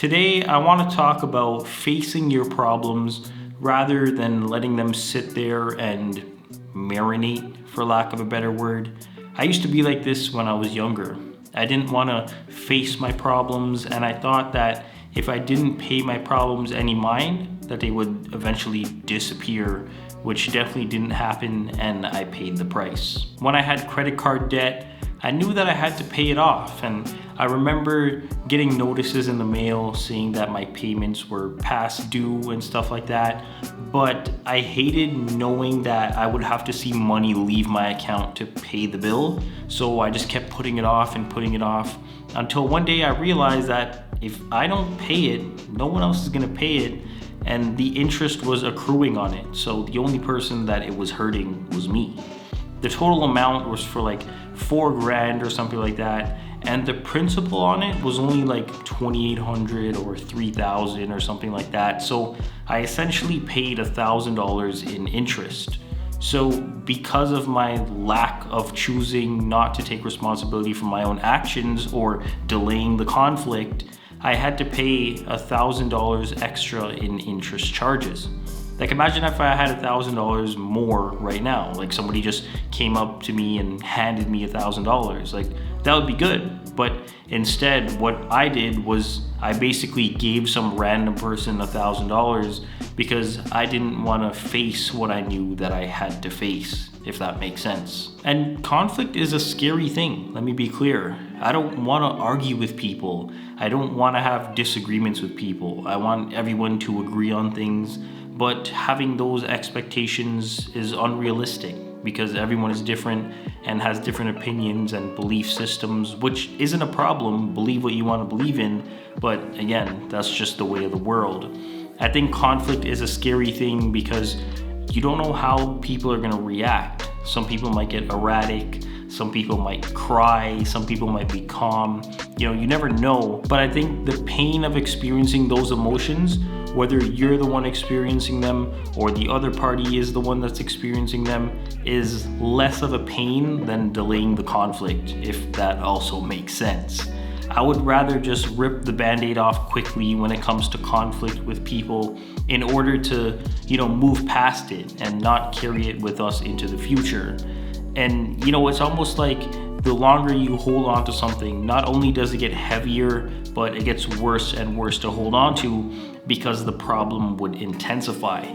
Today, I want to talk about facing your problems rather than letting them sit there and marinate, for lack of a better word. I used to be like this when I was younger. I didn't want to face my problems, and I thought that if I didn't pay my problems any mind, that they would eventually disappear, which definitely didn't happen, and I paid the price. When I had credit card debt, I knew that I had to pay it off, and I remember getting notices in the mail saying that my payments were past due and stuff like that, but I hated knowing that I would have to see money leave my account to pay the bill, so I just kept putting it off and putting it off until one day I realized that if I don't pay it, no one else is gonna pay it, and the interest was accruing on it, so the only person that it was hurting was me. The total amount was for like $4,000 or something like that, and the principal on it was only like $2,800 or $3,000 or something like that. So I essentially paid $1,000 in interest. So because of my lack of choosing not to take responsibility for my own actions or delaying the conflict, I had to pay $1,000 extra in interest charges. Like, imagine if I had $1,000 more right now, like somebody just came up to me and handed me $1,000, like that would be good. But instead, what I did was I basically gave some random person $1,000 because I didn't want to face what I knew that I had to face, if that makes sense. And conflict is a scary thing, let me be clear. I don't want to argue with people. I don't want to have disagreements with people. I want everyone to agree on things. But having those expectations is unrealistic because everyone is different and has different opinions and belief systems, which isn't a problem. Believe what you want to believe in, but again, that's just the way of the world. I think conflict is a scary thing because you don't know how people are going to react. Some people might get erratic, some people might cry, some people might be calm. You never know. But I think the pain of experiencing those emotions, whether you're the one experiencing them or the other party is the one that's experiencing them, is less of a pain than delaying the conflict, if that also makes sense. I would rather just rip the band-aid off quickly when it comes to conflict with people in order to, move past it and not carry it with us into the future. And it's almost like the longer you hold on to something, not only does it get heavier, but it gets worse and worse to hold on to because the problem would intensify.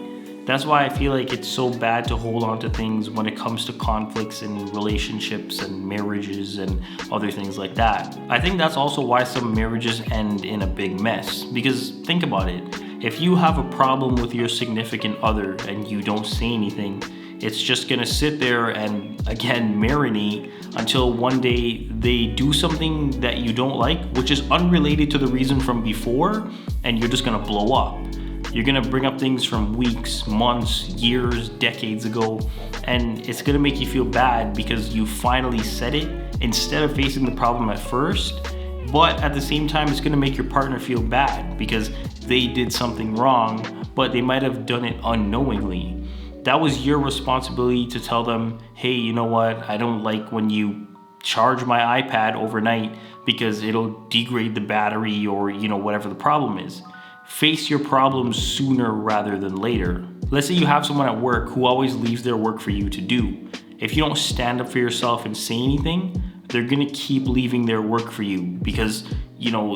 That's why I feel like it's so bad to hold on to things when it comes to conflicts in relationships and marriages and other things like that. I think that's also why some marriages end in a big mess. Because think about it, if you have a problem with your significant other and you don't say anything, it's just gonna sit there and again marinate until one day they do something that you don't like, which is unrelated to the reason from before, and you're just gonna blow up. You're gonna bring up things from weeks, months, years, decades ago, and it's gonna make you feel bad because you finally said it instead of facing the problem at first. But at the same time, it's gonna make your partner feel bad because they did something wrong, but they might have done it unknowingly. That was your responsibility to tell them, hey, you know what? I don't like when you charge my iPad overnight because it'll degrade the battery or, whatever the problem is. Face your problems sooner rather than later. Let's say you have someone at work who always leaves their work for you to do. If you don't stand up for yourself and say anything, they're gonna keep leaving their work for you because,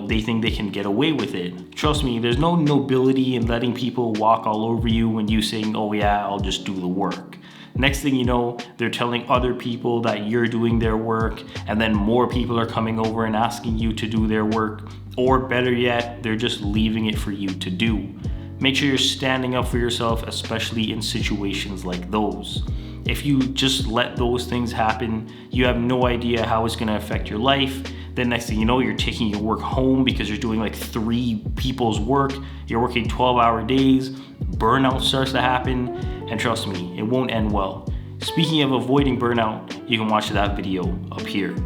they think they can get away with it. Trust me, there's no nobility in letting people walk all over you and you saying, oh yeah, I'll just do the work. Next thing you know, they're telling other people that you're doing their work, and then more people are coming over and asking you to do their work, or better yet, they're just leaving it for you to do. Make sure you're standing up for yourself, especially in situations like those. If you just let those things happen, you have no idea how it's gonna affect your life. Then next thing you know, you're taking your work home because you're doing like 3 people's work. You're working 12-hour days, burnout starts to happen, and trust me, it won't end well. Speaking of avoiding burnout, you can watch that video up here.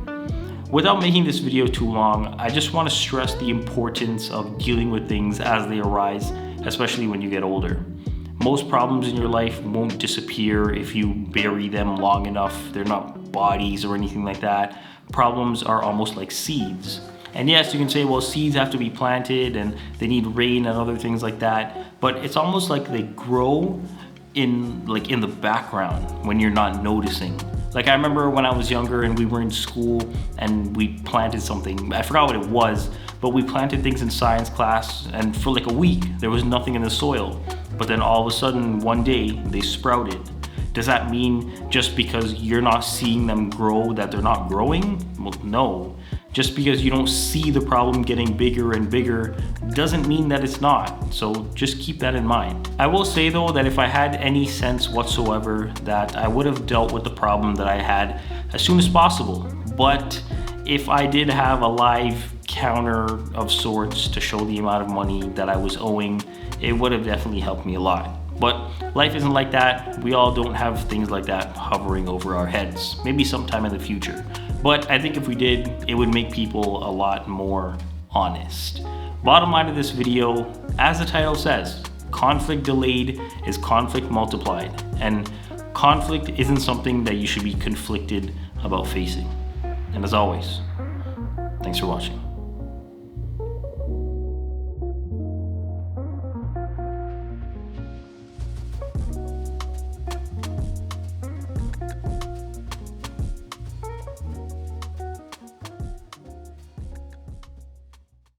Without making this video too long, I just want to stress the importance of dealing with things as they arise, especially when you get older. Most problems in your life won't disappear if you bury them long enough. They're not bodies or anything like that. Problems are almost like seeds. And yes, you can say, well, seeds have to be planted and they need rain and other things like that. But it's almost like they grow in the background when you're not noticing. Like I remember when I was younger and we were in school and we planted something, I forgot what it was, but we planted things in science class, and for like a week there was nothing in the soil. But then all of a sudden one day they sprouted. Does that mean just because you're not seeing them grow that they're not growing? Well, no. Just because you don't see the problem getting bigger and bigger doesn't mean that it's not. So just keep that in mind. I will say though that if I had any sense whatsoever, that I would have dealt with the problem that I had as soon as possible. But if I did have a live counter of sorts to show the amount of money that I was owing, it would have definitely helped me a lot. But life isn't like that. We all don't have things like that hovering over our heads. Maybe sometime in the future. But I think if we did, it would make people a lot more honest. Bottom line of this video, as the title says, conflict delayed is conflict multiplied. And conflict isn't something that you should be conflicted about facing. And as always, thanks for watching.